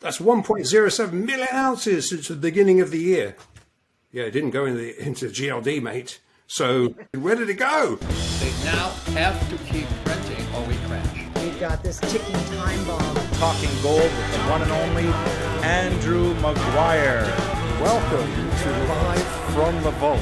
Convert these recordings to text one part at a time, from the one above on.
That's 1.07 million ounces since the beginning of the year. Yeah, it didn't go into GLD, mate. So where did it go? They now have to keep printing or we crash. We've got this ticking time bomb. Talking gold with the one and only Andrew Maguire. Welcome to Live from the Vault.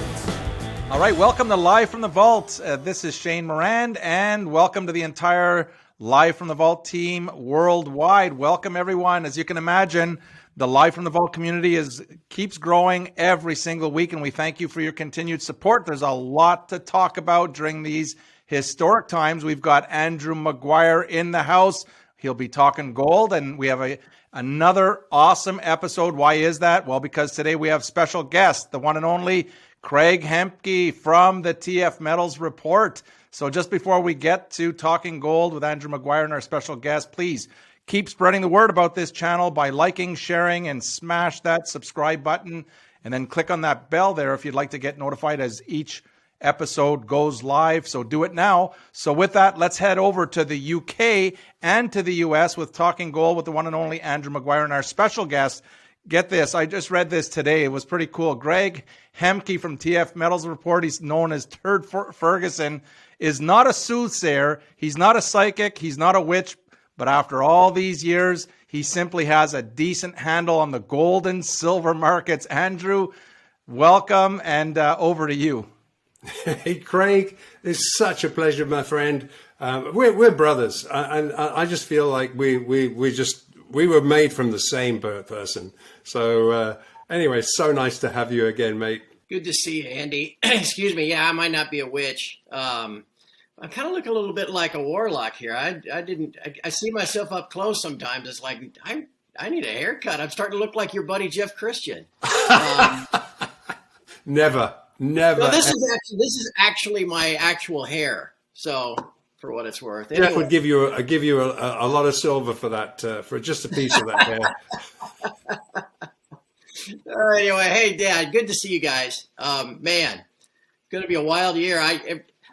All right, welcome to Live from the Vault. This is Shane Morand, and welcome to the entire Live from the Vault team worldwide. Welcome, everyone. As you can imagine, the Live from the Vault community keeps growing every single week, and we thank you for your continued support. There's a lot to talk about during these historic times. We've got Andrew Maguire in the house. He'll be talking gold, and we have another awesome episode. Why is that? Well, because today we have special guest, the one and only Craig Hemke from the TFMetalsReport. So just before we get to talking gold with Andrew Maguire and our special guest, please keep spreading the word about this channel by liking, sharing, and smash that subscribe button. And then click on that bell there if you'd like to get notified as each episode goes live. So do it now. So with that, let's head over to the UK and to the US with Talking Gold with the one and only Andrew Maguire and our special guest. Get this, I just read this today. It was pretty cool. Craig Hemke from TFMetalsReport, he's known as Turd Ferguson, is not a soothsayer. He's not a psychic. He's not a witch. But after all these years, he simply has a decent handle on the gold and silver markets. Andrew, welcome, and over to you. Hey, Craig, it's such a pleasure, my friend. We're brothers, and I just feel like we were made from the same person. So anyway, so nice to have you again, mate. Good to see you, Andy. Excuse me. Yeah, I might not be a witch. I kind of look a little bit like a warlock here. I see myself up close sometimes. It's like, I need a haircut. I'm starting to look like your buddy, Jeff Christian. Never. No, this is actually my actual hair. So for what it's worth. Anyway. Jeff would give you a lot of silver for that, for just a piece of that hair. Anyway, hey, Dad, good to see you guys. Man, it's going to be a wild year.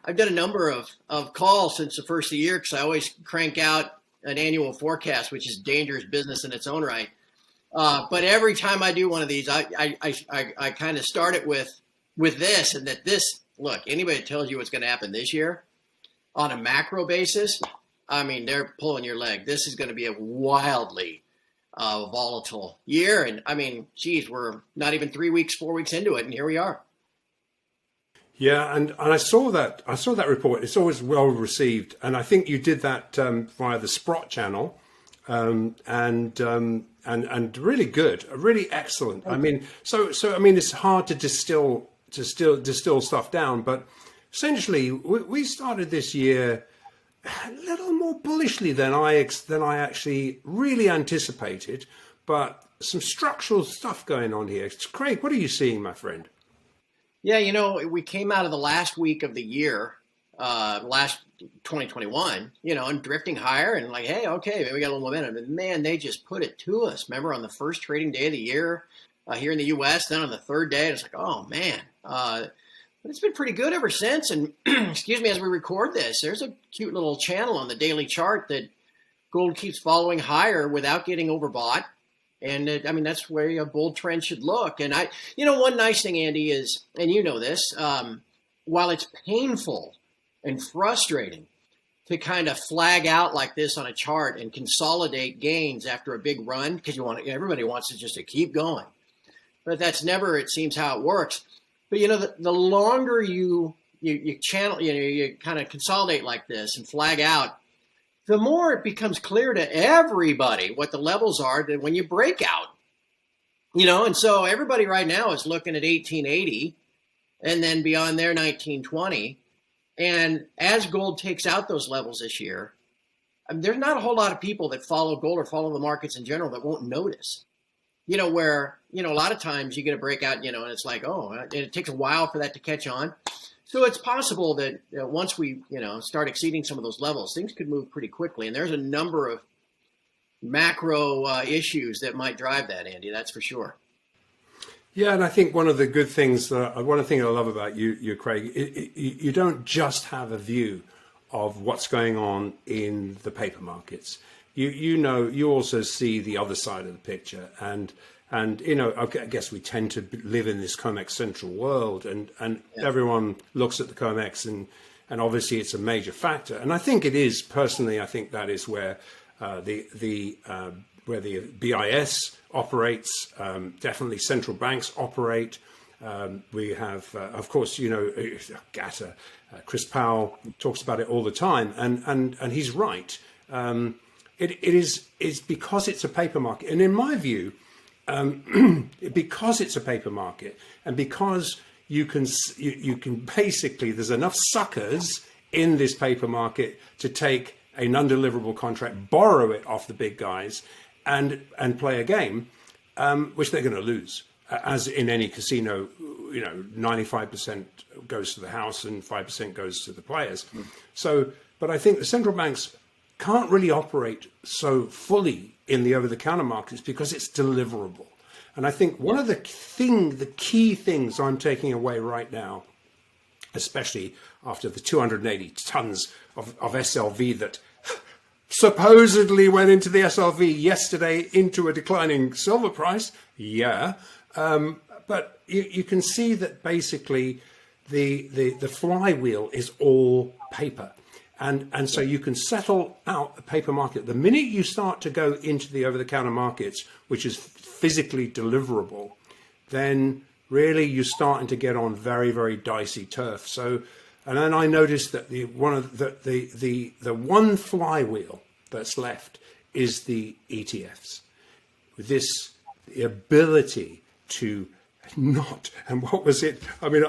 I've done a number of calls since the first of the year because I always crank out an annual forecast, which is dangerous business in its own right. But every time I do one of these, I kind of start it with this, and that this, look, anybody that tells you what's going to happen this year on a macro basis, I mean, they're pulling your leg. This is going to be a wildly volatile year. And I mean, geez, we're not even 4 weeks into it, and here we are. Yeah, and I saw that report. It's always well received, and I think you did that via the Sprott channel, and really good, really excellent. I mean, so I mean, it's hard to distill stuff down, but essentially, we started this year a little more bullishly than I actually really anticipated, but some structural stuff going on here. Craig, what are you seeing, my friend? Yeah, you know, we came out of the last week of the year, last 2021, you know, and drifting higher and like, hey, okay, maybe we got a little momentum. And man, they just put it to us. Remember on the first trading day of the year here in the U.S., then on the third day, it's like, oh, man. But it's been pretty good ever since. And excuse me, as we record this, there's a cute little channel on the daily chart that gold keeps following higher without getting overbought. And I mean, that's where a bull trend should look. And one nice thing, Andy, is, and you know this, while it's painful and frustrating to kind of flag out like this on a chart and consolidate gains after a big run, because everybody wants to keep going. But that's never, it seems, how it works. But, you know, the longer you channel, you kind of consolidate like this and flag out, the more it becomes clear to everybody what the levels are that when you break out, you know, and so everybody right now is looking at 1880 and then beyond there, 1920. And as gold takes out those levels this year, there's not a whole lot of people that follow gold or follow the markets in general that won't notice, you know, where, you know, a lot of times you get a breakout, you know, and it's like, oh, and it takes a while for that to catch on. So it's possible that once we, you know, start exceeding some of those levels, things could move pretty quickly. And there's a number of macro issues that might drive that, Andy. That's for sure. Yeah, and I think one of the good things, one thing I love about you, Craig, you don't just have a view of what's going on in the paper markets. you also see the other side of the picture, and I guess we tend to live in this COMEX central world, and everyone looks at the COMEX, and obviously it's a major factor, and I think it is personally. I think that is where where the BIS operates. Definitely central banks operate. We have, of course, GATA. Chris Powell talks about it all the time, and he's right. It is because it's a paper market, and in my view, because it's a paper market, and because you can basically, there's enough suckers in this paper market to take an undeliverable contract, borrow it off the big guys, and play a game, which they're going to lose. As in any casino, 95% goes to the house and 5% goes to the players. So, but I think the central banks can't really operate so fully in the over-the-counter markets because it's deliverable. And I think one of the key things I'm taking away right now, especially after the 280 tons of SLV that supposedly went into the SLV yesterday into a declining silver price. Yeah. But you can see that basically the flywheel is all paper. And so you can settle out the paper market. The minute you start to go into the over-the-counter markets, which is physically deliverable, then really you're starting to get on very, very dicey turf. So, and then I noticed that the one flywheel that's left is the ETFs. With this, the ability to not, and what was it? I mean,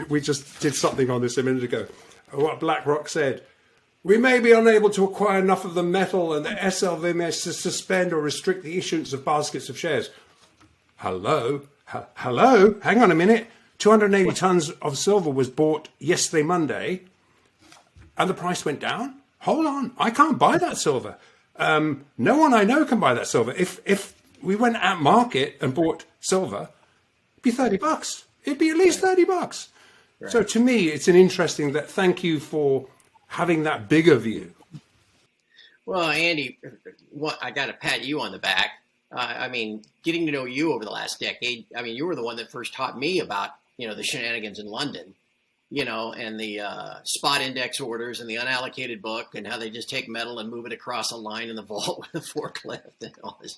we just did something on this a minute ago. What BlackRock said, we may be unable to acquire enough of the metal and the SLV may suspend or restrict the issuance of baskets of shares. Hello, hang on a minute. 280 tons of silver was bought yesterday, Monday, and the price went down. Hold on, I can't buy that silver. No one I know can buy that silver. If we went at market and bought silver, it'd be $30. It'd be at least $30. Right. So to me, it's an interesting that. Thank you for having that bigger view. Well, Andy, I got to pat you on the back. I mean, getting to know you over the last decade, I mean, you were the one that first taught me about, the shenanigans in London, and the spot index orders and the unallocated book and how they just take metal and move it across a line in the vault with a forklift and all this.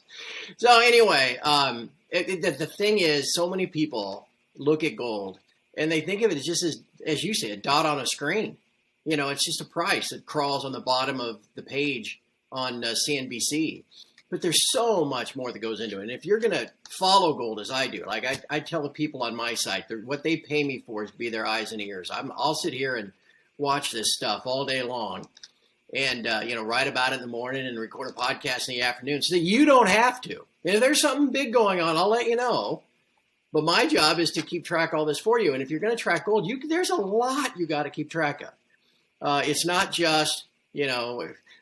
So anyway, the thing is, so many people look at gold and they think of it as just as you say, a dot on a screen. It's just a price that crawls on the bottom of the page on CNBC. But there's so much more that goes into it. And if you're going to follow gold as I do, like I tell the people on my site, what they pay me for is to be their eyes and ears. I'll sit here and watch this stuff all day long and, write about it in the morning and record a podcast in the afternoon so that you don't have to. And if there's something big going on, I'll let you know. But my job is to keep track of all this for you. And if you're going to track gold, there's a lot you got to keep track of. It's not just,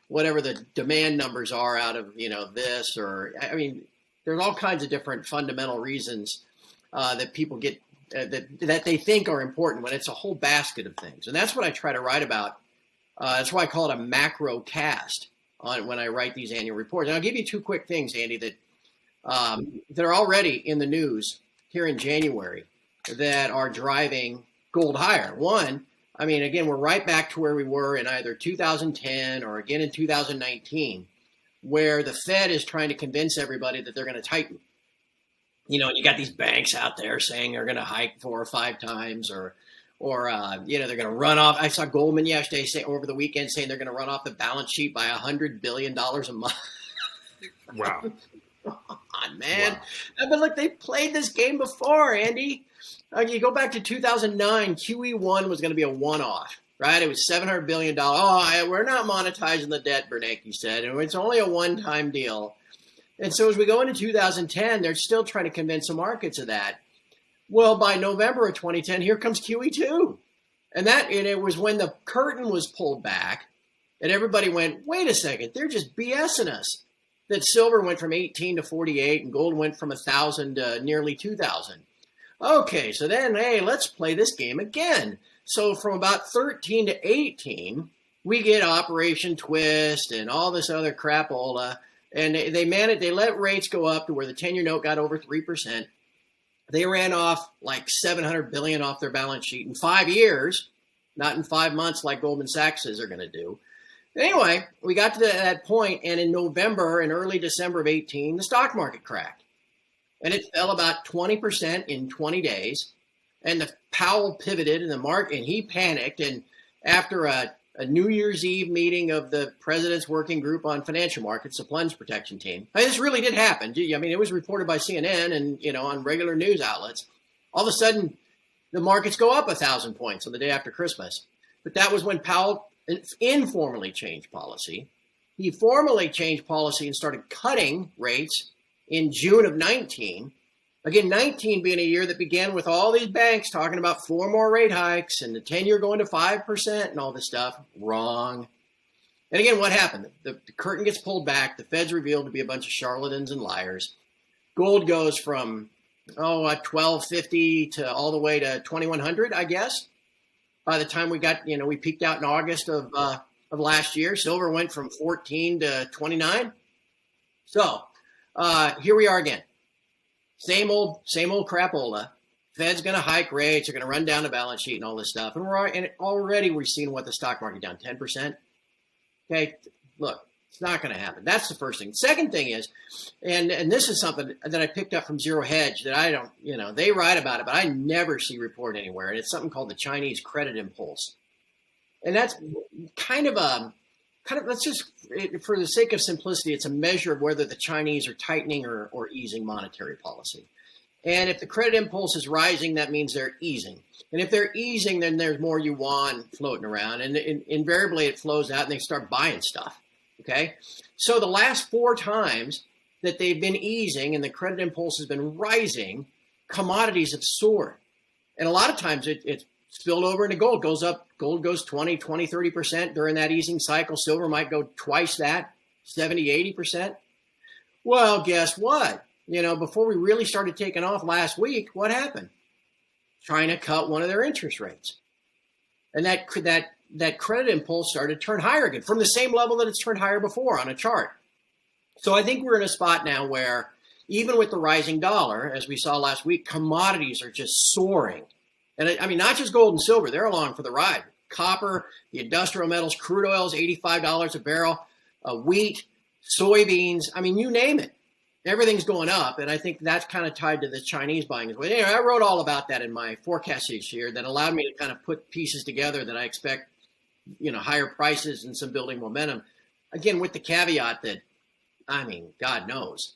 whatever the demand numbers are out of, this or, I mean, there's all kinds of different fundamental reasons that people get, that they think are important when it's a whole basket of things. And that's what I try to write about. That's why I call it a macro cast when I write these annual reports. And I'll give you two quick things, Andy, that are already in the news here in January that are driving gold higher. One, I mean, again, we're right back to where we were in either 2010 or again in 2019, where the Fed is trying to convince everybody that they're going to tighten. And you got these banks out there saying they're going to hike 4 or 5 times or they're going to run off. I saw Goldman yesterday say over the weekend saying they're going to run off the balance sheet by $100 billion a month. Wow. Come on, man. Wow. But look, they played this game before, Andy. You go back to 2009, QE1 was going to be a one-off, right? It was $700 billion. Oh, we're not monetizing the debt, Bernanke said, and it's only a one-time deal. And so as we go into 2010, they're still trying to convince the markets of that. Well, by November of 2010, here comes QE2. And it was when the curtain was pulled back and everybody went, wait a second, they're just BSing us. That silver went from 18 to 48 and gold went from 1,000 to nearly 2,000. Okay, so then, hey, let's play this game again. So from about 13 to 18, we get Operation Twist and all this other crapola, and they let rates go up to where the 10-year note got over 3%. They ran off like $700 billion off their balance sheet in 5 years, not in 5 months like Goldman Sachs says they're going to do. Anyway, we got to that point, and in November and early December of 18, the stock market cracked. And it fell about 20% in 20 days. And the Powell pivoted in the market, and he panicked. And after a New Year's Eve meeting of the president's working group on financial markets, the plunge protection team, this really did happen. I mean, it was reported by CNN and, on regular news outlets. All of a sudden, the markets go up 1,000 points on the day after Christmas. But that was when Powell informally changed policy. He formally changed policy and started cutting rates in June of 19. Again, 19 being a year that began with all these banks talking about 4 more rate hikes and the 10-year going to 5% and all this stuff. Wrong. And again, what happened? The curtain gets pulled back. The Fed's revealed to be a bunch of charlatans and liars. Gold goes from, $1,250 to all the way to $2,100, I guess. By the time we got, we peaked out in August of last year. Silver went from 14 to 29. So here we are again. Same old crapola. Fed's going to hike rates. They're going to run down the balance sheet and all this stuff. And already we're seeing what the stock market down 10%. Okay, look, it's not going to happen. That's the first thing. Second thing is, and this is something that I picked up from Zero Hedge that I don't, they write about it, but I never see reported anywhere. And it's something called the Chinese credit impulse. And that's let's just, for the sake of simplicity, it's a measure of whether the Chinese are tightening or easing monetary policy. And if the credit impulse is rising, that means they're easing. And if they're easing, then there's more yuan floating around. And invariably it flows out and they start buying stuff. Okay? So the last 4 times that they've been easing and the credit impulse has been rising, commodities have soared. And a lot of times it's spilled over into gold. Gold goes 20, 30% during that easing cycle. Silver might go twice that, 70, 80%. Well, guess what? Before we really started taking off last week, what happened? China cut one of their interest rates. And that credit impulse started to turn higher again from the same level that it's turned higher before on a chart. So I think we're in a spot now where even with the rising dollar, as we saw last week, commodities are just soaring. And I mean, not just gold and silver, they're along for the ride. Copper, the industrial metals, crude oil is $85 a barrel, wheat, soybeans, I mean, you name it. Everything's going up, and I think that's kind of tied to the Chinese buying as well. Anyway, I wrote all about that in my forecast this year that allowed me to kind of put pieces together that I expect, higher prices and some building momentum. Again, with the caveat that, God knows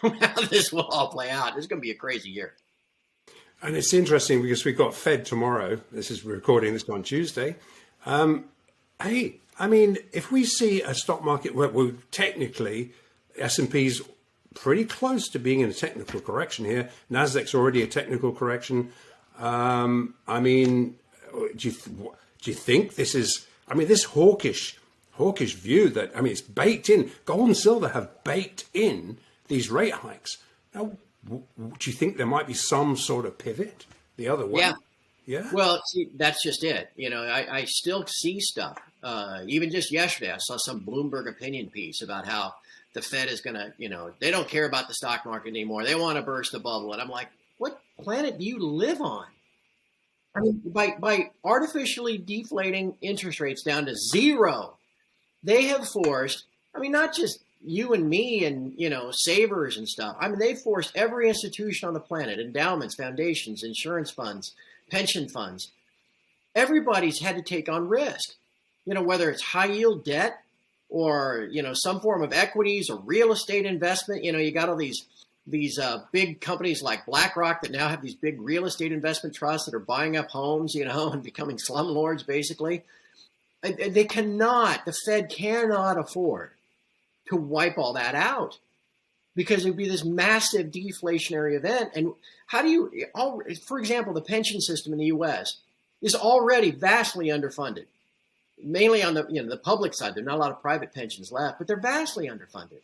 how this will all play out. This is going to be a crazy year. And it's interesting because we've got Fed tomorrow. We're recording this on Tuesday. If we see a stock market where technically S&P's pretty close to being in a technical correction here. Nasdaq's already a technical correction. Do you think this is? This hawkish view that it's baked in. Gold and silver have baked in these rate hikes. Now, do you think there might be some sort of pivot the other way? Yeah. Well, see, that's just it. I still see stuff. Even just yesterday, I saw some Bloomberg opinion piece about how the Fed is going to, they don't care about the stock market anymore. They want to burst the bubble. And I'm like, what planet do you live on? By artificially deflating interest rates down to 0, they have forced, not just you and me and, savers and stuff. They've forced every institution on the planet, endowments, foundations, insurance funds, pension funds. Everybody's had to take on risk, whether it's high yield debt, or, some form of equities or real estate investment. You got all these big companies like BlackRock that now have these big real estate investment trusts that are buying up homes, and becoming slumlords, basically. The Fed cannot afford to wipe all that out because it would be this massive deflationary event. And for example, the pension system in the U.S. is already vastly underfunded. Mainly on the public side. There's not a lot of private pensions left, but they're vastly underfunded.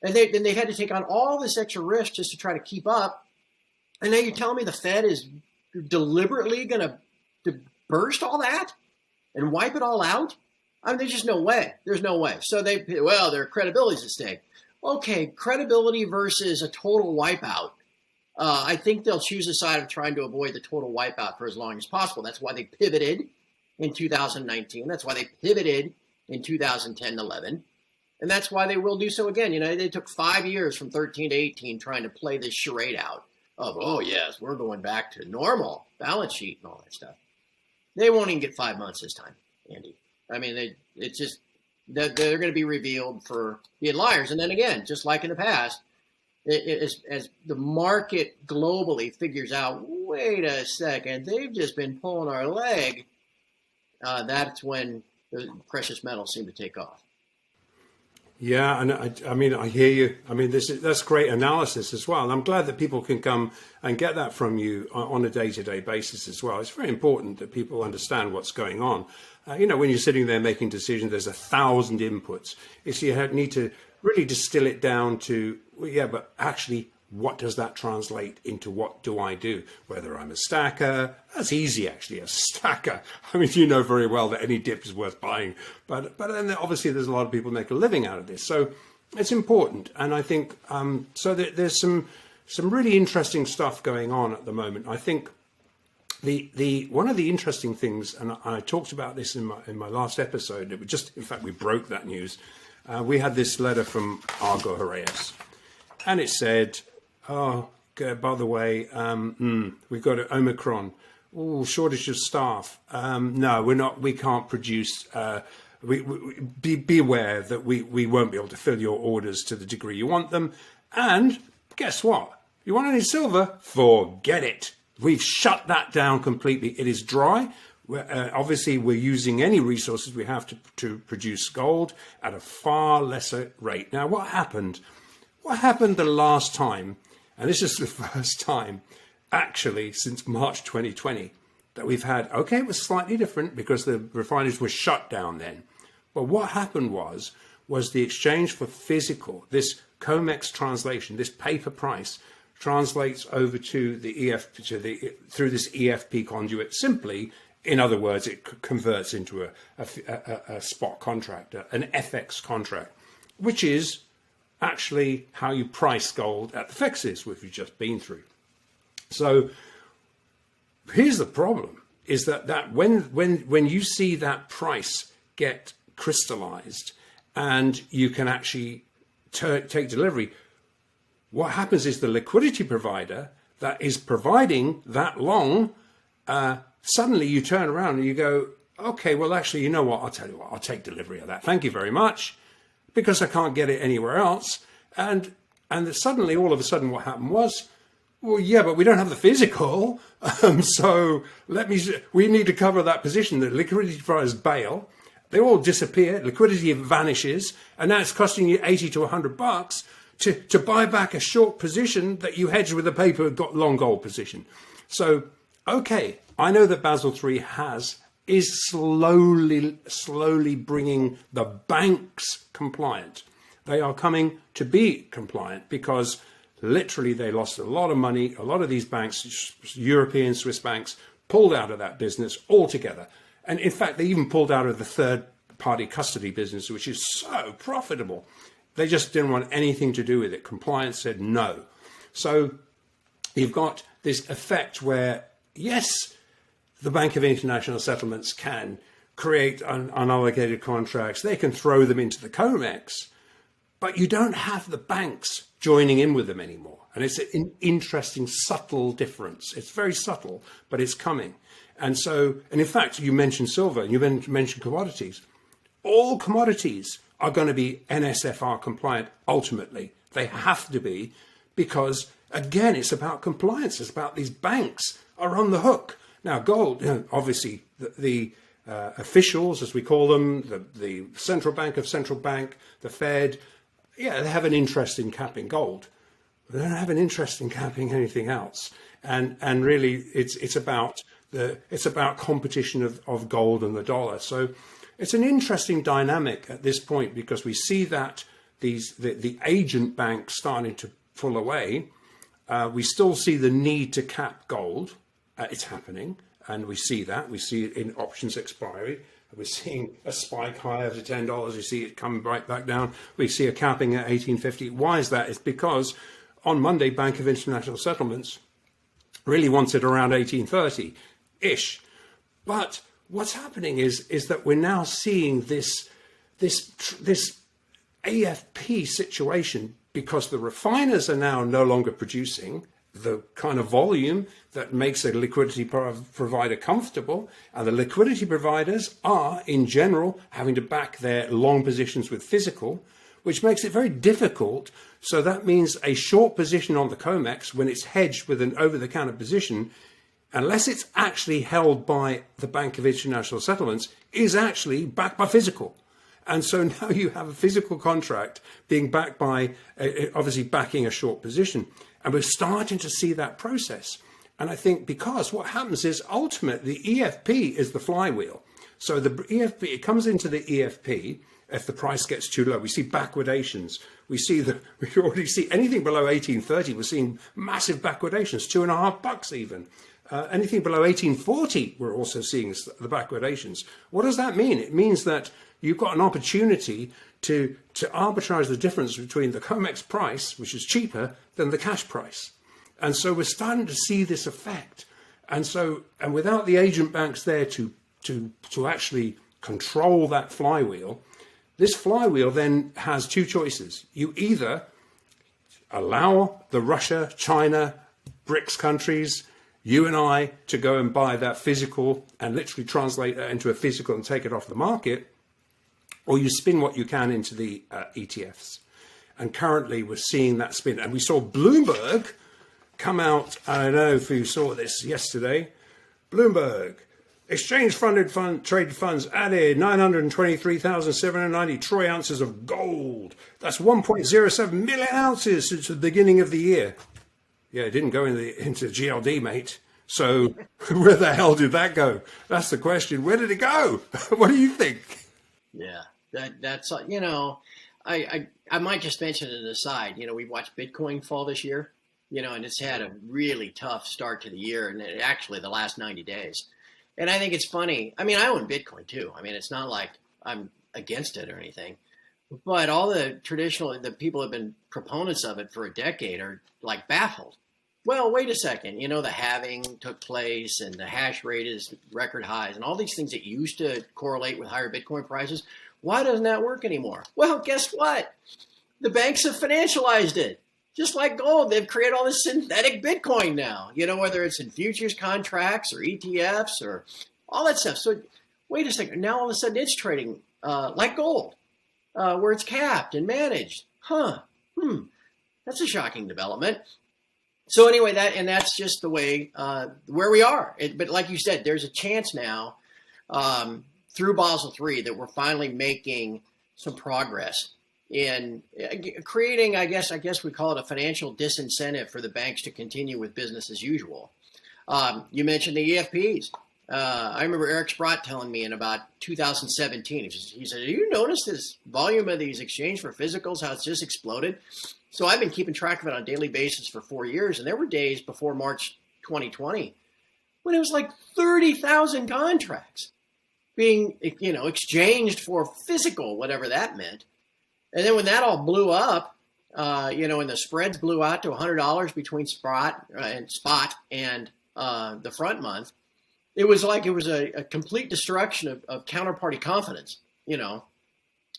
And they've had to take on all this extra risk just to try to keep up. And now you're telling me the Fed is deliberately going to burst all that and wipe it all out? I mean, there's just no way. There's no way. So their credibility's at stake. Okay, credibility versus a total wipeout. I think they'll choose the side of trying to avoid the total wipeout for as long as possible. That's why they pivoted in 2019. That's why they pivoted in 2010-11. And that's why they will do so again. You know, they took 5 years from 13 to 18 trying to play this charade out of, oh, yes, we're going back to normal balance sheet and all that stuff. They won't even get 5 months this time, Andy. I mean, it's just they're going to be revealed for being liars. And then again, just like in the past, as the market globally figures out, wait a second, they've just been pulling our leg, that's when the precious metals seem to take off. Yeah, and I mean, I hear you. I mean, that's great analysis as well. And I'm glad that people can come and get that from you on a day-to-day basis as well. It's very important that people understand what's going on. You know, when you're sitting there making decisions, there's 1,000 inputs. You need to really distill it down to, well, yeah, but actually, what does that translate into? What do I do? Whether I'm a stacker, that's easy actually, a stacker. I mean, you know very well that any dip is worth buying, but then obviously there's a lot of people make a living out of this. So it's important. And I think, so there's some really interesting stuff going on at the moment. I think the one of the interesting things, and I talked about this in my last episode, in fact, we broke that news. We had this letter from Argo Horaeus, and it said, oh, by the way, we've got an Omicron. Oh, shortage of staff. No, we're not. We can't produce. Be aware that we won't be able to fill your orders to the degree you want them. And guess what? You want any silver? Forget it. We've shut that down completely. It is dry. Obviously, we're using any resources we have to produce gold at a far lesser rate. Now, what happened? What happened the last time? And this is the first time, actually, since March 2020, that we've had, okay, it was slightly different because the refineries were shut down then. But what happened was the exchange for physical, this COMEX translation, this paper price, translates over to the through this EFP conduit simply. In other words, it converts into a spot contract, an FX contract, which is actually how you price gold at the FEXs, which we've just been through. So here's the problem, is that when you see that price get crystallized and you can actually take delivery, what happens is the liquidity provider that is providing that long, suddenly you turn around and you go, okay, well, actually, you know what? I'll tell you what, I'll take delivery of that. Thank you very much, because I can't get it anywhere else. And suddenly, all of a sudden, what happened was, well, yeah, but we don't have the physical. So we need to cover that position. The liquidity providers bail. They all disappear. Liquidity vanishes. And now it's costing you 80 to $100 to buy back a short position that you hedged with a paper long gold position. So, okay, I know that Basel III is slowly bringing the banks compliant. They are coming to be compliant because literally they lost a lot of money. A lot of these banks, European, Swiss banks, pulled out of that business altogether. And in fact, they even pulled out of the third-party custody business, which is so profitable. They just didn't want anything to do with it. Compliance said no. So you've got this effect where, yes, the Bank of International Settlements can create unallocated contracts. They can throw them into the COMEX, but you don't have the banks joining in with them anymore. And it's an interesting, subtle difference. It's very subtle, but it's coming. And in fact, you mentioned silver and you mentioned commodities. All commodities are going to be NSFR compliant ultimately. They have to be, because again, it's about compliance. It's about these banks are on the hook. Now, gold, obviously, the officials, as we call them, the central bank of central bank, the Fed, yeah, they have an interest in capping gold. They don't have an interest in capping anything else. And really, it's about competition of gold and the dollar. So it's an interesting dynamic at this point, because we see that the agent banks starting to pull away. We still see the need to cap gold. It's happening, and we see that. We see it in options expiry. We're seeing a spike higher to $10. You see it coming right back down. We see a capping at 1850. Why is that? It's because on Monday, Bank of International Settlements really wants it around 1830-ish. But what's happening is that we're now seeing this AFP situation because the refiners are now no longer producing the kind of volume that makes a liquidity provider comfortable, and the liquidity providers are in general having to back their long positions with physical, which makes it very difficult. So that means a short position on the COMEX, when it's hedged with an over-the-counter position, unless it's actually held by the Bank of International Settlements, is actually backed by physical. And so now you have a physical contract being backed by, obviously backing a short position. And we're starting to see that process. And I think because what happens is ultimately the EFP is the flywheel. So the EFP, it comes into the EFP if the price gets too low. We see backwardations. We already see anything below 1830. We're seeing massive backwardations, $2.50 even. Anything below 1840, we're also seeing the backwardations. What does that mean? It means that you've got an opportunity to arbitrage the difference between the COMEX price, which is cheaper than the cash price. And so we're starting to see this effect. And without the agent banks there to actually control that flywheel, this flywheel then has two choices. You either allow the Russia, China, BRICS countries, you and I, to go and buy that physical and literally translate that into a physical and take it off the market, or you spin what you can into the ETFs. And currently we're seeing that spin. And we saw Bloomberg come out, I don't know if you saw this yesterday, Bloomberg, exchange-funded traded funds added 923,790 troy ounces of gold. That's 1.07 million ounces since the beginning of the year. Yeah, it didn't go into GLD, mate. So where the hell did that go? That's the question. Where did it go? What do you think? Yeah, that's I might just mention it aside. We've watched Bitcoin fall this year, and it's had a really tough start to the year, and actually the last 90 days. And I think it's funny. I mean, I own Bitcoin too. I mean, it's not like I'm against it or anything, but all the people have been proponents of it for a decade are like baffled. Well, wait a second. The halving took place and the hash rate is record highs and all these things that used to correlate with higher Bitcoin prices. Why doesn't that work anymore? Well, guess what? The banks have financialized it. Just like gold, they've created all this synthetic Bitcoin now, whether it's in futures contracts or ETFs or all that stuff. So wait a second. Now all of a sudden it's trading like gold, where it's capped and managed. That's a shocking development. So anyway, that's just the way where we are. But like you said, there's a chance now through Basel III that we're finally making some progress in creating, I guess we call it a financial disincentive for the banks to continue with business as usual. You mentioned the EFPs. I remember Eric Sprott telling me in about 2017, he said, "Do you notice this volume of these exchange for physicals, how it's just exploded?" So I've been keeping track of it on a daily basis for 4 years. And there were days before March 2020 when it was like 30,000 contracts being, exchanged for physical, whatever that meant. And then when that all blew up, and the spreads blew out to $100 between spot and the front month, it was like it was a complete destruction of counterparty confidence.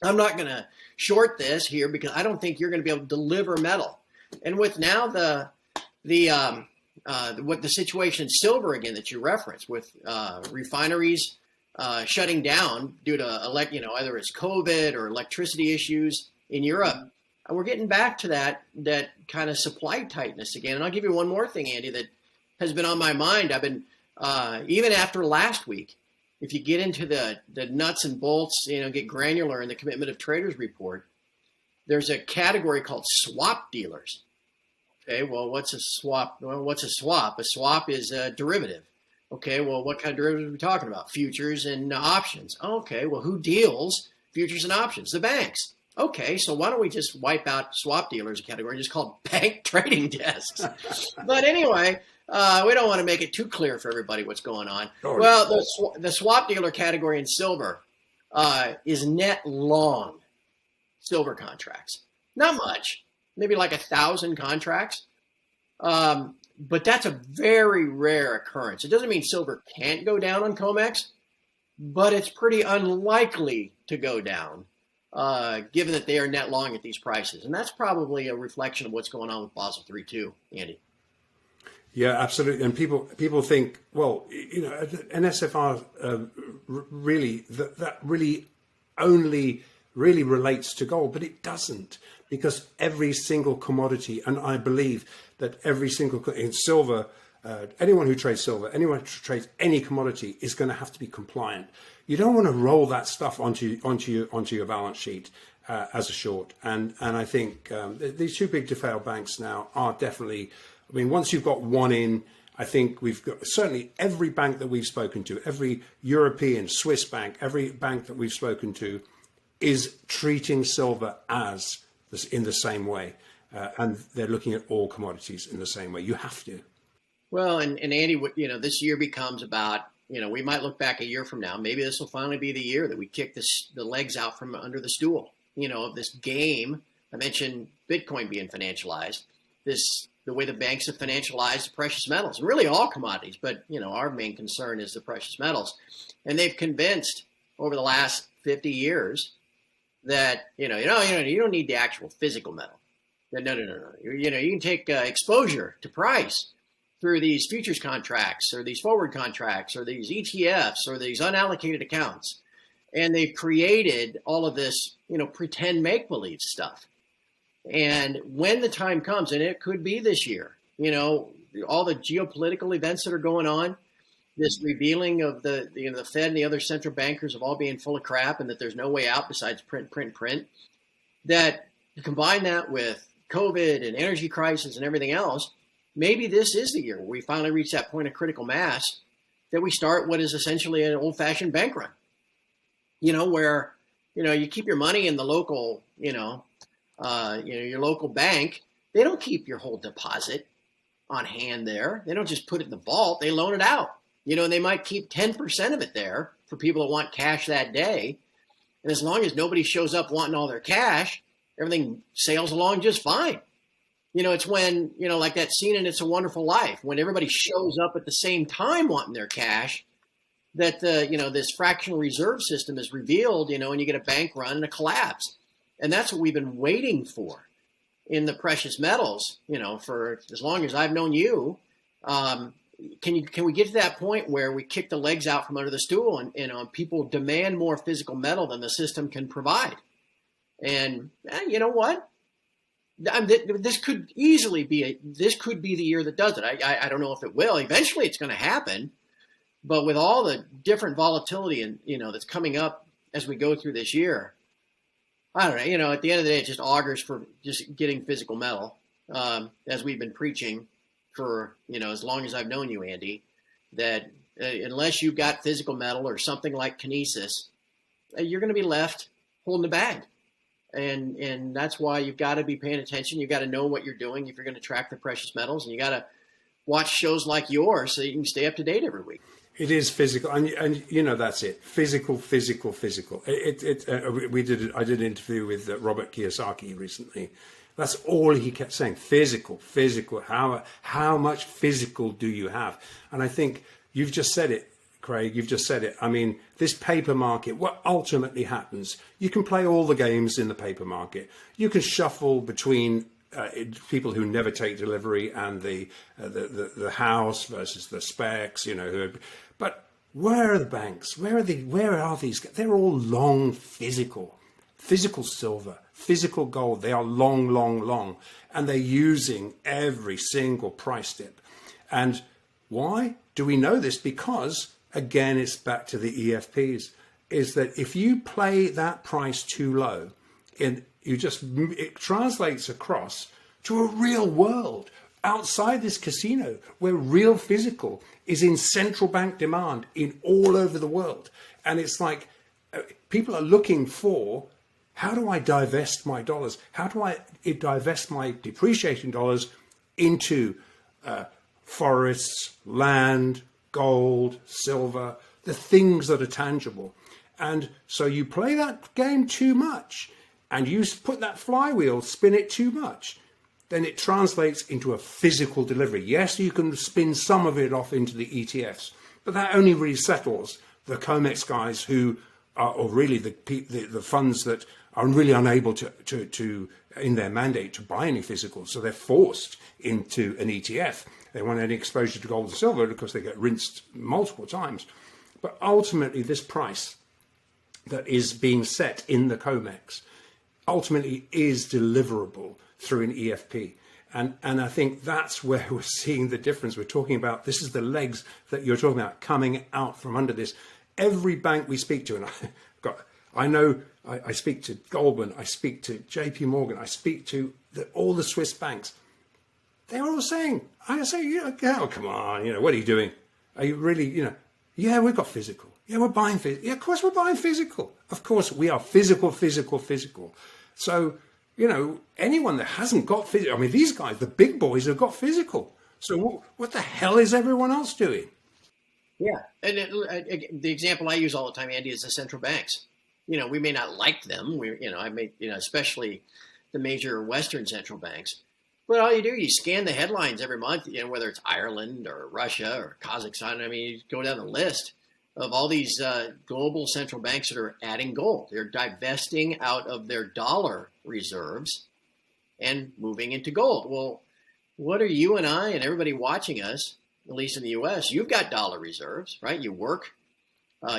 I'm not going to short this here because I don't think you're going to be able to deliver metal. And with now the situation in silver again that you referenced with refineries shutting down due to either it's COVID or electricity issues in Europe, we're getting back to that kind of supply tightness again. And I'll give you one more thing, Andy, that has been on my mind. I've been even after last week. If you get into the nuts and bolts, get granular in the Commitment of Traders report, there's a category called swap dealers. Okay, well, what's a swap? Well, what's a swap? A swap is a derivative. Okay, well, what kind of derivatives are we talking about? Futures and options. Okay, well, who deals futures and options? The banks. Okay, so why don't we just wipe out swap dealers, a category just called bank trading desks? But anyway, We don't want to make it too clear for everybody what's going on. Oh, Well, the swap dealer category in silver is net long silver contracts. Not much, maybe like 1,000 contracts. But that's a very rare occurrence. It doesn't mean silver can't go down on COMEX, but it's pretty unlikely to go down, given that they are net long at these prices. And that's probably a reflection of what's going on with Basel III too, Andy. Yeah, absolutely. And people think, well, an SFR really that really only really relates to gold, but it doesn't, because every single commodity, and I believe that every single in silver, anyone who trades silver, anyone who trades any commodity is going to have to be compliant. You don't want to roll that stuff onto your balance sheet as a short. And I think these two big DeFi banks now are definitely. I mean, once you've got one in, I think we've got certainly every bank that we've spoken to, every European, Swiss bank, every bank that we've spoken to is treating silver as in the same way. And they're looking at all commodities in the same way. You have to. Well, and Andy, this year becomes about, we might look back a year from now. Maybe this will finally be the year that we kick the legs out from under the stool, of this game. I mentioned Bitcoin being financialized, the way the banks have financialized the precious metals, and really all commodities. But, our main concern is the precious metals. And they've convinced over the last 50 years that, you don't need the actual physical metal. No. You can take exposure to price through these futures contracts or these forward contracts or these ETFs or these unallocated accounts. And they've created all of this, pretend make-believe stuff. And when the time comes, and it could be this year, all the geopolitical events that are going on, this revealing of the Fed and the other central bankers of all being full of crap and that there's no way out besides print, that you combine that with COVID and energy crisis and everything else, maybe this is the year where we finally reach that point of critical mass that we start what is essentially an old-fashioned bank run, where, you keep your money in the local, your local bank. They don't keep your whole deposit on hand there. They don't just put it in the vault. They loan it out, and they might keep 10% of it there for people that want cash that day. And as long as nobody shows up wanting all their cash, everything sails along just fine. It's when, like that scene in It's a Wonderful Life, when everybody shows up at the same time wanting their cash, that this fractional reserve system is revealed, and you get a bank run and a collapse. And that's what we've been waiting for in the precious metals, for as long as I've known you. Can we get to that point where we kick the legs out from under the stool and people demand more physical metal than the system can provide? And you know what? This could easily be the year that does it. I don't know if it will. Eventually, it's going to happen. But with all the different volatility and that's coming up as we go through this year, I don't know. At the end of the day, it just augurs for just getting physical metal, as we've been preaching for as long as I've known you, Andy. That unless you've got physical metal or something like kinesis, you're going to be left holding the bag. And that's why you've got to be paying attention. You've got to know what you're doing if you're going to track the precious metals, and you got to watch shows like yours so you can stay up to date every week. It is physical, and that's it. Physical. I did an interview with Robert Kiyosaki recently. That's all he kept saying: physical. How much physical do you have? And I think you've just said it, Craig. You've just said it. I mean, this paper market. What ultimately happens? You can play all the games in the paper market. You can shuffle between people who never take delivery and the house versus the specs. But where are the banks? Where are these? They're all long physical silver, physical gold. They are long, and they're using every single price dip. And why do we know this? Because again, it's back to the EFPs. Is that if you play that price too low, it translates across to a real world outside this casino where real physical is in central bank demand in all over the world. And it's like people are looking for, how do I divest my dollars? How do I divest my depreciating dollars into forests, land, gold, silver, the things that are tangible. And so you play that game too much and you put that flywheel, spin it too much, then it translates into a physical delivery. Yes, you can spin some of it off into the ETFs, but that only really settles the COMEX guys who are, or really the funds that are really unable to in their mandate to buy any physical. So they're forced into an ETF. They want any exposure to gold and silver because they get rinsed multiple times. But ultimately, this price that is being set in the COMEX ultimately is deliverable through an EFP. And I think that's where we're seeing the difference. We're talking about, this is the legs that you're talking about coming out from under this. Every bank we speak to, and I speak to Goldman, I speak to JP Morgan, I speak to all the Swiss banks. They're all saying, I say, oh, come on, what are you doing? Are you really, yeah, we've got physical. Yeah, we're buying physical. Yeah, of course we're buying physical. Of course we are physical. So, anyone that hasn't got physical, I mean, these guys, the big boys have got physical. So what the hell is everyone else doing? Yeah. And the example I use all the time, Andy, is the central banks. We may not like them. Especially the major Western central banks. But all you do, you scan the headlines every month, whether it's Ireland or Russia or Kazakhstan. I mean, you go down the list of all these global central banks that are adding gold. They're divesting out of their dollar reserves and moving into gold. Well, what are you and I and everybody watching us, at least in the U.S., you've got dollar reserves, right? You work,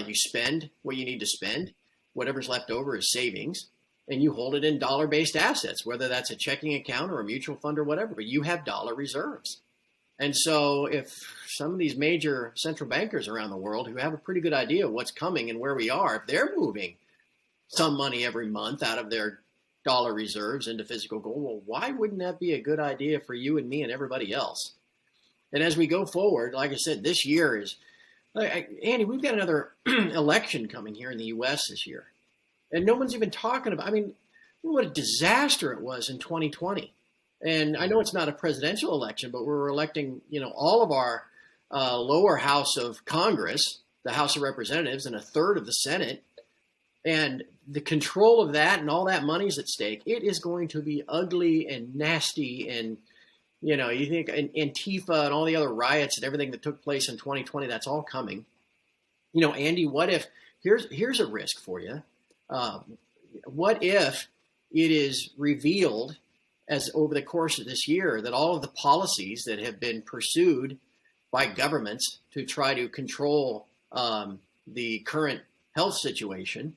you spend what you need to spend. Whatever's left over is savings. And you hold it in dollar-based assets, whether that's a checking account or a mutual fund or whatever, but you have dollar reserves. And so if some of these major central bankers around the world who have a pretty good idea of what's coming and where we are, if they're moving some money every month out of their dollar reserves into physical gold, well, why wouldn't that be a good idea for you and me and everybody else? And as we go forward, like I said, this year is, Andy, we've got another election coming here in the U.S. this year. And no one's even talking about, what a disaster it was in 2020. And I know it's not a presidential election, but we're electing, all of our lower house of Congress, the House of Representatives, and a third of the Senate. And the control of that and all that money's at stake. It is going to be ugly and nasty. And, you think Antifa and all the other riots and everything that took place in 2020, that's all coming. Andy, what if, here's a risk for you. What if it is revealed as over the course of this year that all of the policies that have been pursued by governments to try to control the current health situation,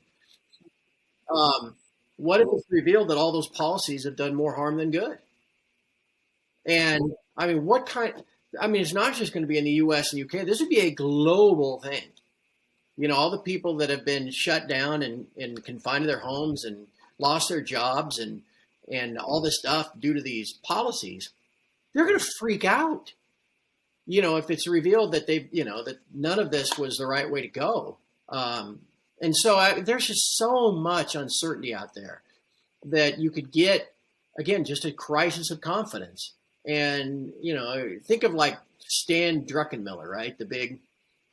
what if it's revealed that all those policies have done more harm than good? And it's not just going to be in the U.S. and UK. This would be a global thing. All the people that have been shut down and confined to their homes and lost their jobs and all this stuff due to these policies, they're going to freak out. If it's revealed that that none of this was the right way to go. And so there's just so much uncertainty out there that you could get, again, just a crisis of confidence. And, think of like Stan Druckenmiller, right? The big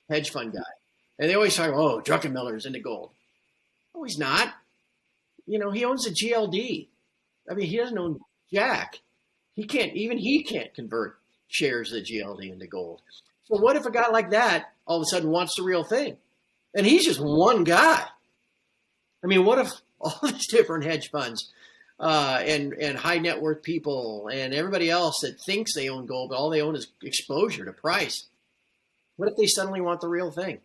hedge fund guy. And they always talk, Druckenmiller's into gold. No, he's not. He owns a GLD. He doesn't own jack. He can't convert shares of the GLD into gold. So what if a guy like that all of a sudden wants the real thing? And he's just one guy. What if all these different hedge funds and high net worth people and everybody else that thinks they own gold, but all they own is exposure to price? What if they suddenly want the real thing?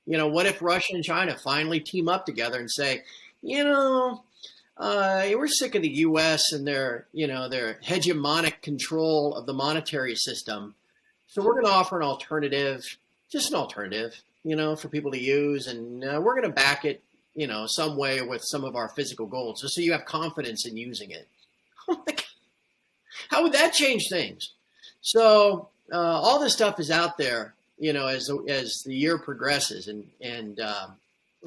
What if Russia and China finally team up together and say, we're sick of the U.S. and their hegemonic control of the monetary system. So we're going to offer an alternative, just an alternative, for people to use. And we're going to back it, some way with some of our physical gold. So you have confidence in using it. How would that change things? So all this stuff is out there. As the year progresses, and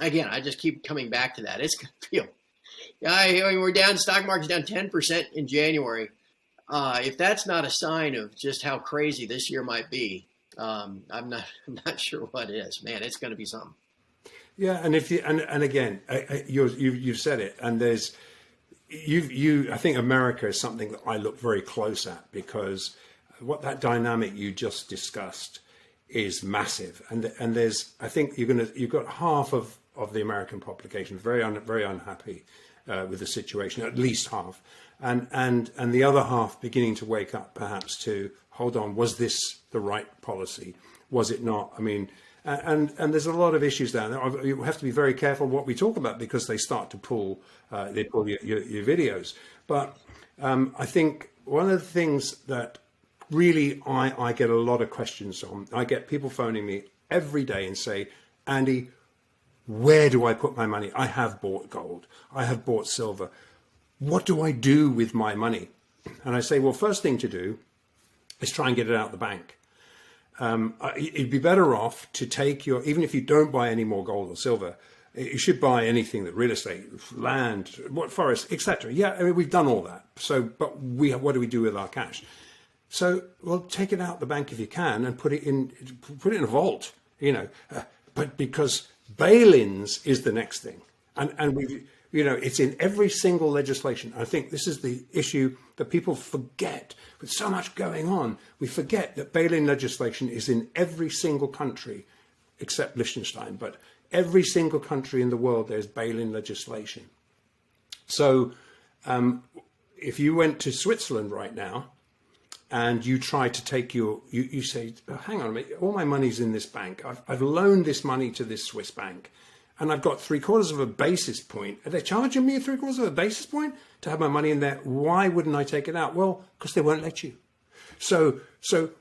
again, I just keep coming back to that. It's going to feel, we're down. Stock market's down 10% in January. if that's not a sign of just how crazy this year might be, I'm not sure what is. Man, it's going to be something. Yeah, and if you and again, you've said it, and there's I think America is something that I look very close at, because what that dynamic you just discussed is massive, and there's, I think you've got half of the American population very unhappy with the situation, at least half, and the other half beginning to wake up, perhaps, to hold on, was this the right policy? Was it not? I mean, and there's a lot of issues there. You have to be very careful what we talk about, because they start to pull your videos. But I think one of the things that really I get a lot of questions on, I get people phoning me every day and say, Andy, where do I put my money? I have bought gold. I have bought silver. What do I do with my money? And I say, well, first thing to do is try and get it out of the bank. It'd be better off to take even if you don't buy any more gold or silver, you should buy anything, that real estate, land, forest, etc. Yeah, I mean, we've done all that. So, but what do we do with our cash? So, well, take it out the bank if you can and put it in a vault, but because bail-ins is the next thing. And we, it's in every single legislation. I think this is the issue that people forget. With so much going on, we forget that bail-in legislation is in every single country except Liechtenstein, but every single country in the world, there's bail-in legislation. So if you went to Switzerland right now and you try to take you say, oh, hang on a minute, all my money's in this bank. I've loaned this money to this Swiss bank, and I've got 3/4 of a basis point. Are they charging me 3/4 of a basis point to have my money in there? Why wouldn't I take it out? Well, because they won't let you. So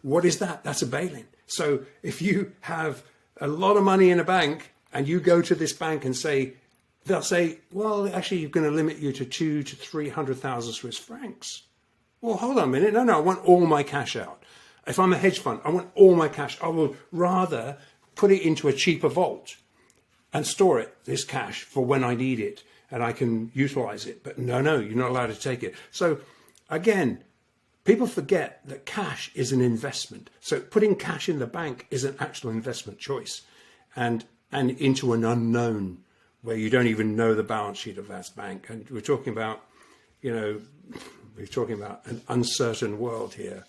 what is that? That's a bail-in. So if you have a lot of money in a bank and you go to this bank and they'll say, well, actually, you're going to limit you to 200,000 to 300,000 Swiss francs. Well, hold on a minute. No, I want all my cash out. If I'm a hedge fund, I want all my cash. I will rather put it into a cheaper vault and store this cash for when I need it and I can utilize it. But no, you're not allowed to take it. So again, people forget that cash is an investment. So putting cash in the bank is an actual investment choice, and into an unknown where you don't even know the balance sheet of that bank. And we're talking about, an uncertain world here.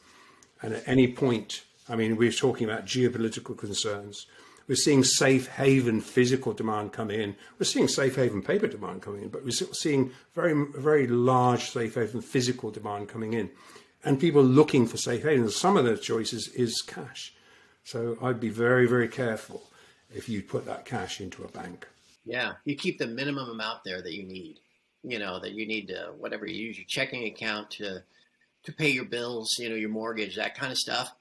And at any point, I mean, we're talking about geopolitical concerns. We're seeing safe haven physical demand come in. We're seeing safe haven paper demand coming in, but we're seeing very, very large safe haven physical demand coming in, and people looking for safe havens. Some of the choices is cash. So I'd be very, very careful if you put that cash into a bank. Yeah, you keep the minimum amount there that you need. That you need to, whatever you use, your checking account to pay your bills, your mortgage, that kind of stuff.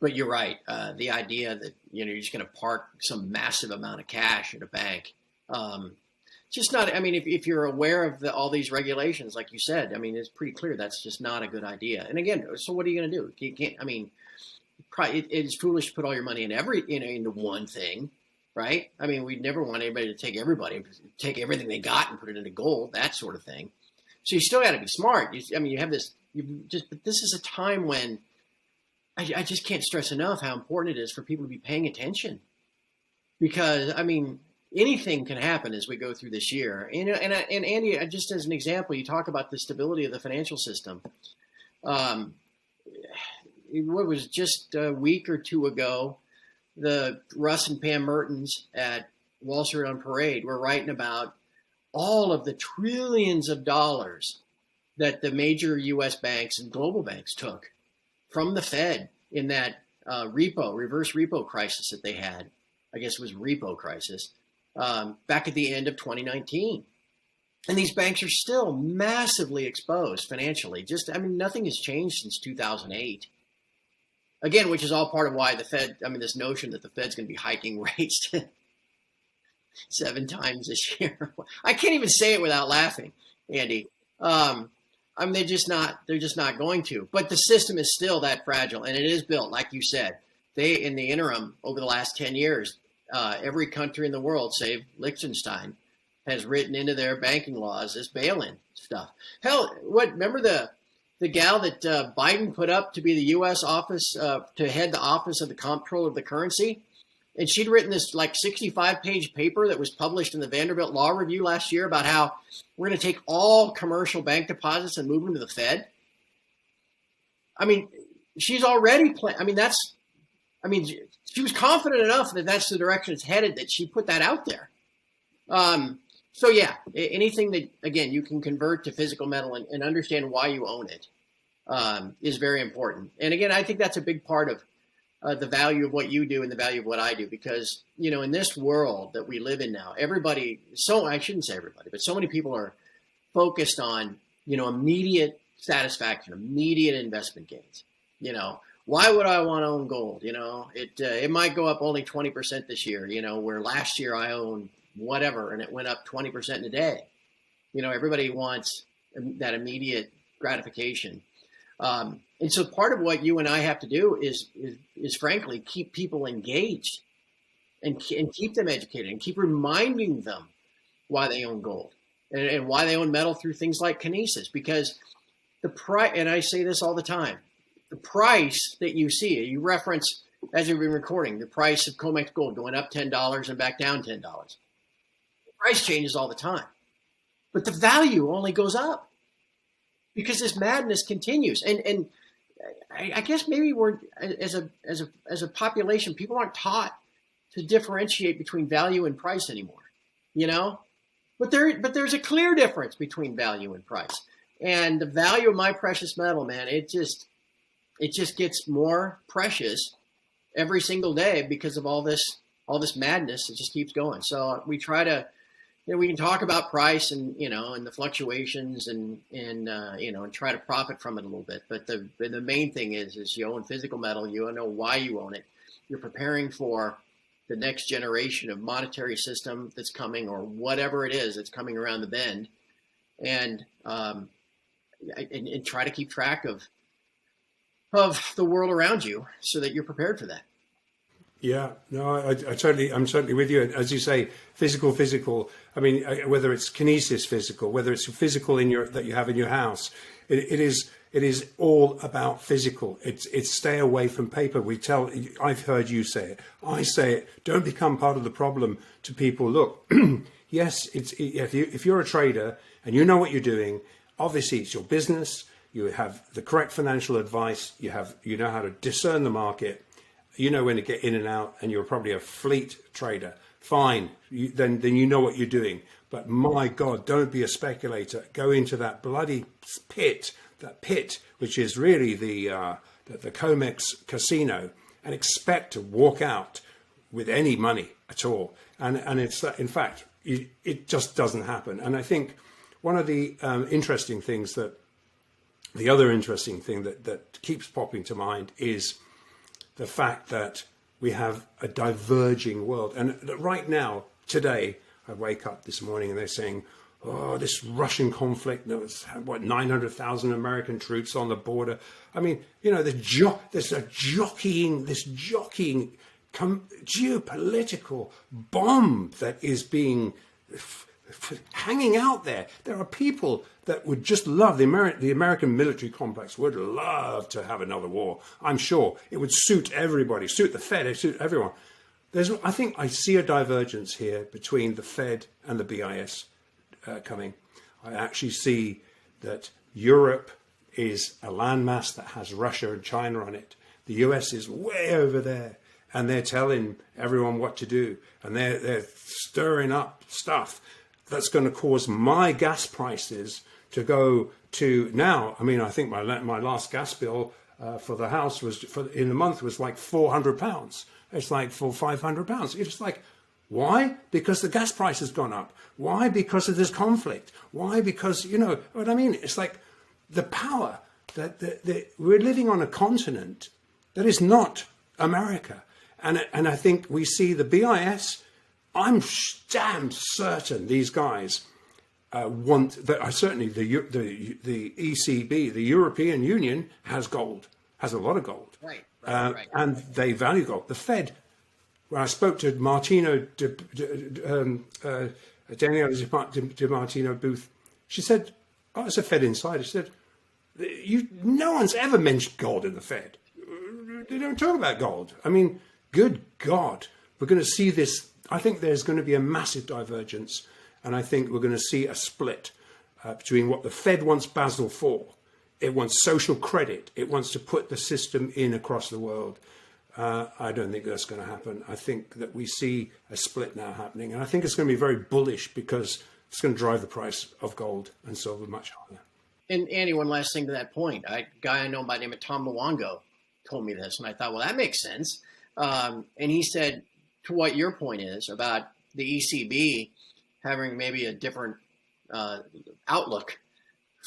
But you're right. The idea that, you're just going to park some massive amount of cash in a bank, just not, I mean, if you're aware of all these regulations, like you said, I mean, it's pretty clear that's just not a good idea. And again, so what are you going to do? You can't, I mean, it is foolish to put all your money in into one thing, right? I mean, we'd never want anybody to take everything they got and put it into gold, that sort of thing. So you still got to be smart. But this is a time when I just can't stress enough how important it is for people to be paying attention, because I mean, anything can happen as we go through this year. And Andy, just as an example, you talk about the stability of the financial system. What was just a week or two ago, the Russ and Pam Mertens at Wall Street on Parade were writing about all of the trillions of dollars that the major U.S. banks and global banks took from the Fed in that reverse repo crisis that they had. I guess it was repo crisis back at the end of 2019. And these banks are still massively exposed financially. Nothing has changed since 2008. Again, which is all part of why the Fed, this notion that the Fed's going to be hiking rates to 7 times this year. I can't even say it without laughing, Andy. They're just not going to. But the system is still that fragile, and it is built, like you said. In the interim, over the last 10 years, every country in the world, save Liechtenstein, has written into their banking laws this bail-in stuff. Hell, remember the the gal that Biden put up to be the U.S. office, to head the office of the comptroller of the currency. And she'd written this like 65-page paper that was published in the Vanderbilt Law Review last year about how we're going to take all commercial bank deposits and move them to the Fed. I mean, she's already she was confident enough that that's the direction it's headed that she put that out there. So yeah, anything that, again, you can convert to physical metal and understand why you own it is very important. And again, I think that's a big part of the value of what you do and the value of what I do, because, you know, in this world that we live in now, I shouldn't say everybody, but so many people are focused on, you know, immediate satisfaction, immediate investment gains. You know, why would I want to own gold? You know, it might go up only 20% this year, you know, where last year I owned whatever and it went up 20% in a day. You know, everybody wants that immediate gratification. And so part of what you and I have to do is frankly keep people engaged and keep them educated and keep reminding them why they own gold and why they own metal through things like kinesis. Because the price, and I say this all the time, the price that you see, you reference as you've been recording, the price of COMEX gold going up $10 and back down $10. The price changes all the time, but the value only goes up because this madness continues. And I guess maybe we're, as a population, people aren't taught to differentiate between value and price anymore, you know, but there's a clear difference between value and price. And the value of my precious metal, man, it just gets more precious every single day because of all this madness. It just keeps going. So we try to, you know, we can talk about price and, you know, and the fluctuations and you know, and try to profit from it a little bit. But the main thing is you own physical metal. You know why you own it. You're preparing for the next generation of monetary system that's coming, or whatever it is that's coming around the bend, and try to keep track of the world around you so that you're prepared for that. Yeah, no, I'm totally with you. As you say, physical. I mean, whether it's kinesis physical, whether it's physical that you have in your house, it is all about physical. It's stay away from paper. I've heard you say it. I say it. Don't become part of the problem to people. Look, yes, if you're a trader and you know what you're doing, obviously it's your business. You have the correct financial advice. You know how to discern the market. You know when to get in and out, and you're probably a fleet trader. Fine, then you know what you're doing. But my God, don't be a speculator. Go into that bloody pit, which is really the COMEX casino, and expect to walk out with any money at all. And it's in fact, it just doesn't happen. And I think one of the interesting thing that keeps popping to mind is the fact that we have a diverging world. And right now, today, I wake up this morning and they're saying, oh, this Russian conflict, there was, 900,000 American troops on the border. I mean, you know, there's a jockeying geopolitical bomb that is being hanging out there. There are people that would just love the American military complex would love to have another war. I'm sure it would suit everybody, suit the Fed, it suit everyone. I think I see a divergence here between the Fed and the BIS coming. I actually see that Europe is a landmass that has Russia and China on it. The US is way over there, and they're telling everyone what to do, and they're stirring up stuff that's going to cause my gas prices to go to now. I mean, I think my last gas bill for the house in the month was like £400. It's like for £500. It's like, why? Because the gas price has gone up. Why? Because of this conflict. Why? Because, you know what I mean? It's like the power that we're living on a continent that is not America. And I think we see the BIS. I'm damn certain these guys want that. Certainly the ECB, the European Union, has gold, has a lot of gold, right. And they value gold. The Fed. When I spoke to Daniela Di Martino Booth, she said, "Oh, it's a Fed insider." She said, No one's ever mentioned gold in the Fed. They don't talk about gold. I mean, good God, we're going to see this. I think there's going to be a massive divergence, and I think we're going to see a split between what the Fed wants Basel for. It wants social credit. It wants to put the system in across the world. I don't think that's going to happen. I think that we see a split now happening, and I think it's going to be very bullish because it's going to drive the price of gold and silver much higher. And Andy, one last thing to that point. A guy I know by the name of Tom Luongo told me this, and I thought, well, that makes sense. And he said, to what your point is about the ECB having maybe a different outlook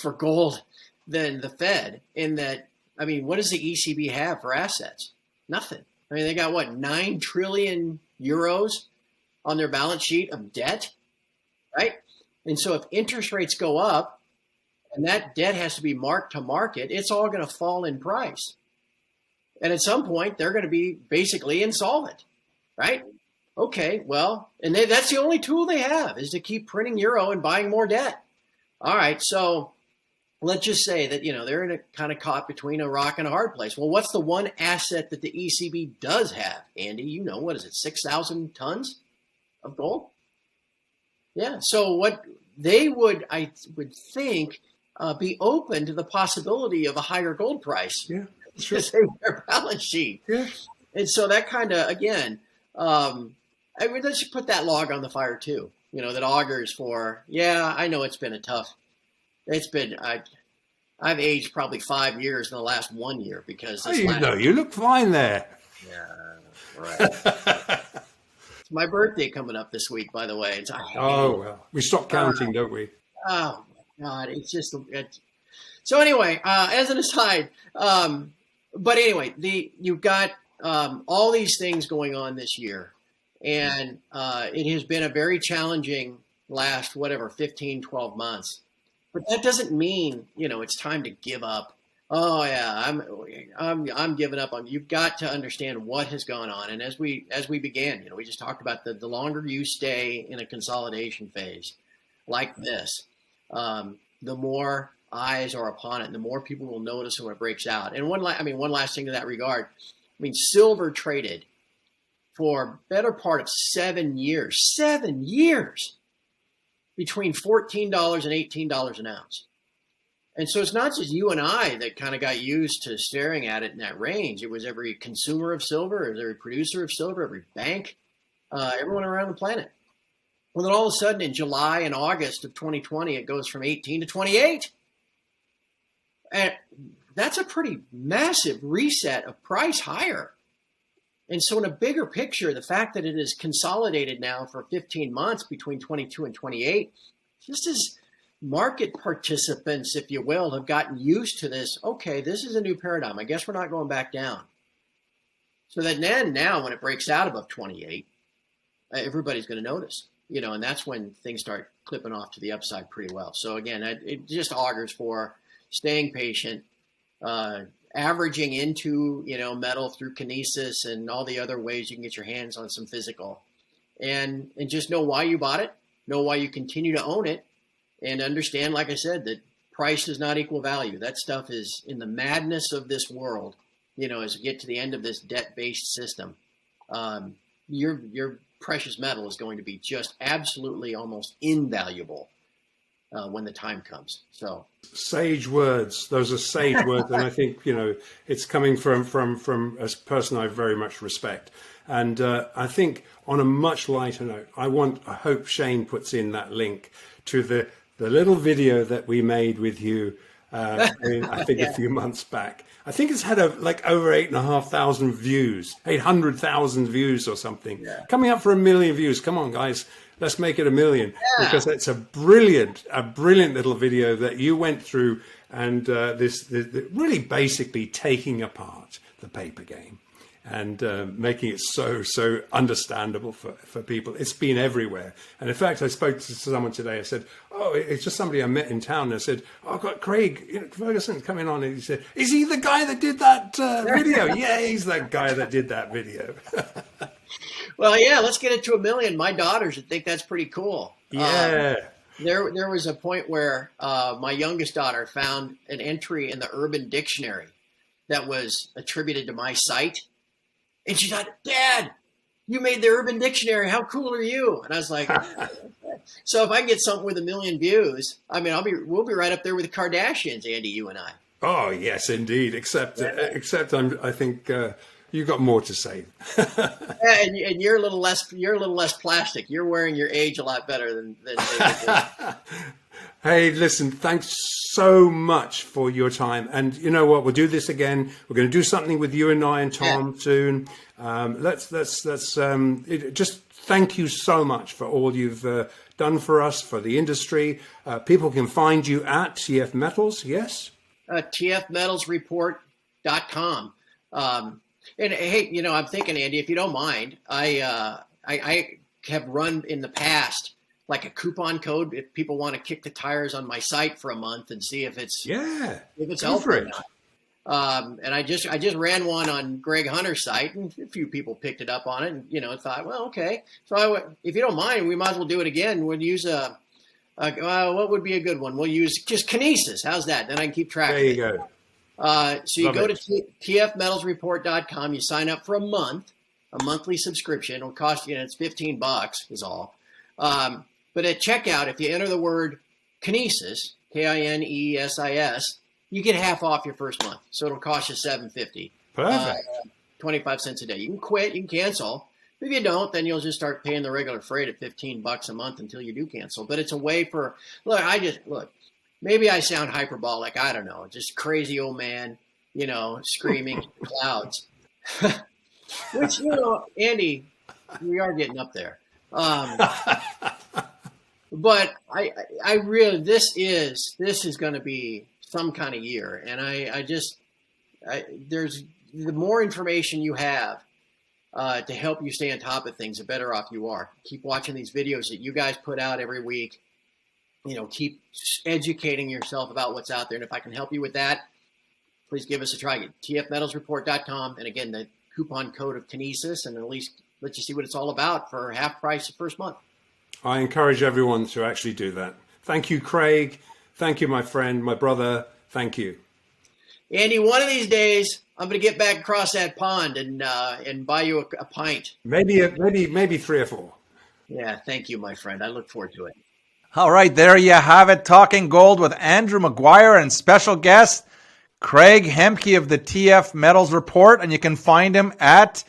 for gold than the Fed, in that, I mean, what does the ECB have for assets? Nothing. I mean, they got what, 9 trillion euros on their balance sheet of debt, right? And so if interest rates go up and that debt has to be marked to market, it's all going to fall in price. And at some point, they're going to be basically insolvent, right? Okay, well, and that's the only tool they have, is to keep printing euro and buying more debt. All right, so let's just say that, they're in a kind of caught between a rock and a hard place. Well, what's the one asset that the ECB does have, Andy? What is it, 6,000 tons of gold? Yeah, so what they would, I would think, be open to the possibility of a higher gold price. Yeah, sure. Their balance sheet. Yeah. And so that kind of, again, let's just put that log on the fire too, that augurs for, I know it's been I've aged probably 5 years in the last 1 year because this you look fine there. Yeah, right. It's my birthday coming up this week, by the way. Well, we stop counting, don't we? Oh my God, it's just. So anyway, as an aside, but anyway, you've got all these things going on this year, and it has been a very challenging last 15, 12 months. But that doesn't mean, it's time to give up. Oh yeah, I'm giving up on. You've got to understand what has gone on, and as we began, we just talked about the longer you stay in a consolidation phase like this, the more eyes are upon it, and the more people will notice when it breaks out. And one last thing in that regard. Silver traded for better part of 7 years. 7 years. Between $14 and $18 an ounce. And so it's not just you and I that kind of got used to staring at it in that range. It was every consumer of silver, every producer of silver, every bank, everyone around the planet. Well, then all of a sudden in July and August of 2020, it goes from 18 to 28. And that's a pretty massive reset of price higher. And so in a bigger picture, the fact that it is consolidated now for 15 months between 22 and 28, just as market participants, if you will, have gotten used to this, okay, this is a new paradigm. I guess we're not going back down. So that then now when it breaks out above 28, everybody's going to notice, and that's when things start clipping off to the upside pretty well. So again, it just augurs for staying patient, averaging into, metal through kinesis and all the other ways you can get your hands on some physical, and just know why you bought it, know why you continue to own it, and understand, like I said, that price does not equal value. That stuff is in the madness of this world. As we get to the end of this debt-based system, your precious metal is going to be just absolutely almost invaluable when the time comes. So sage words. Those are sage words, and I think it's coming from a person I very much respect. And I think on a much lighter note, I hope Shane puts in that link to the little video that we made with you. I think a few months back. I think it's had over 8,500 views, 800,000 views or something. Yeah. Coming up for 1 million views. Come on, guys. Let's make it 1 million, because it's a brilliant little video that you went through, and this really basically taking apart the paper game and making it so understandable for people. It's been everywhere. And in fact, I spoke to someone today. I said, oh, it's just somebody I met in town. And I said, oh, I've got Craig Ferguson coming on. And he said, is he the guy that did that video? Yeah, he's that guy that did that video. Well, yeah, let's get it to 1 million. My daughters would think that's pretty cool. Yeah. There was a point where my youngest daughter found an entry in the Urban Dictionary that was attributed to my site, and she thought, "Dad, you made the Urban Dictionary. How cool are you?" And I was like, "So if I get something with 1 million views, I mean, we'll be right up there with the Kardashians, Andy, you and I." Oh yes, indeed. Except I think you've got more to say. And you're a little less plastic. You're wearing your age a lot better than David. Hey, listen, thanks so much for your time. And you know what? We'll do this again. We're going to do something with you and I and Tom soon. Let's just thank you so much for all you've done for us, for the industry. People can find you at TF Metals, yes? TFMetalsReport.com. And hey, you know, I'm thinking, Andy, if you don't mind, I have run in the past like a coupon code if people want to kick the tires on my site for a month and see if it's helpful or not. And I just ran one on Greg Hunter's site, and a few people picked it up on it, and you know, thought, well, okay. So if you don't mind, we might as well do it again. We'll use what would be a good one? We'll use just Kinesis. How's that? Then I can keep track. There you go. So you go to TFMetalsReport.com. You sign up for a monthly subscription. It'll cost you, it's $15 is all. But at checkout, if you enter the word Kinesis, Kinesis, you get half off your first month. So it'll cost you $7.50. Perfect. 25 cents a day. You can quit, you can cancel. If you don't, then you'll just start paying the regular freight at $15 a month until you do cancel. But it's a way for, maybe I sound hyperbolic. I don't know. Just crazy old man, you know, screaming at the clouds. Which, you know, Andy, we are getting up there. But I really, this is going to be some kind of year. And there's the more information you have to help you stay on top of things, the better off you are. Keep watching these videos that you guys put out every week. You know, keep educating yourself about what's out there. And if I can help you with that, please give us a try at TFMetalsReport.com. And again, the coupon code of Kinesis, and at least let you see what it's all about for half price the first month. I encourage everyone to actually do that. Thank you, Craig. Thank you, my friend, my brother. Thank you. Andy, one of these days, I'm going to get back across that pond and buy you a pint. Maybe 3 or 4. Yeah, thank you, my friend. I look forward to it. All right, there you have it. Talking gold with Andrew Maguire and special guest Craig Hemke of the TF Metals Report. And you can find him at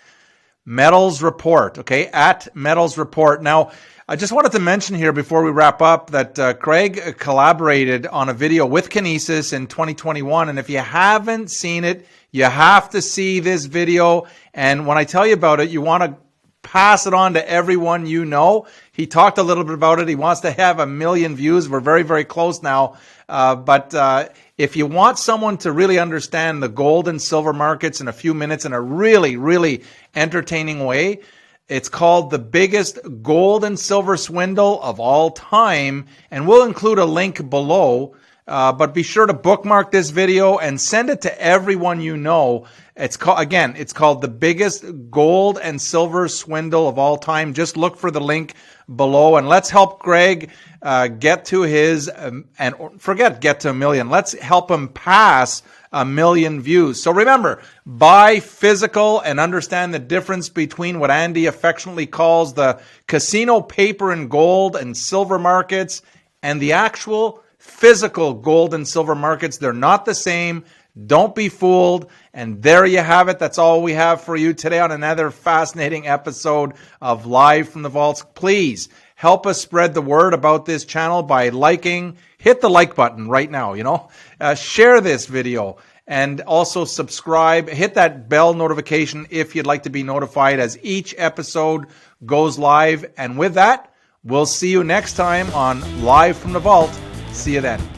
Metals Report, okay, at Metals Report. Now, I just wanted to mention here before we wrap up that Craig collaborated on a video with Kinesis in 2021. And if you haven't seen it, you have to see this video. And when I tell you about it, you want to pass it on to everyone you know. He talked a little bit about it. He wants to have 1 million views. We're very, very close now. But if you want someone to really understand the gold and silver markets in a few minutes in a really, really entertaining way, it's called The Biggest Gold and Silver Swindle of All Time, and we'll include a link below. But be sure to bookmark this video and send it to everyone you know. It's called The Biggest Gold and Silver Swindle of All Time. Just look for the link below, and let's help Greg get to his, and forget get to 1 million. Let's help him pass 1 million views. So remember, buy physical and understand the difference between what Andy affectionately calls the casino paper and gold and silver markets and the actual physical gold and silver markets. They're not the same. Don't be fooled. And there you have it. That's all we have for you today on another fascinating episode of Live from the Vaults. Please help us spread the word about this channel by liking. Hit the like button right now, share this video, and also subscribe. Hit that bell notification if you'd like to be notified as each episode goes live. And with that, we'll see you next time on Live from the Vault. See you then.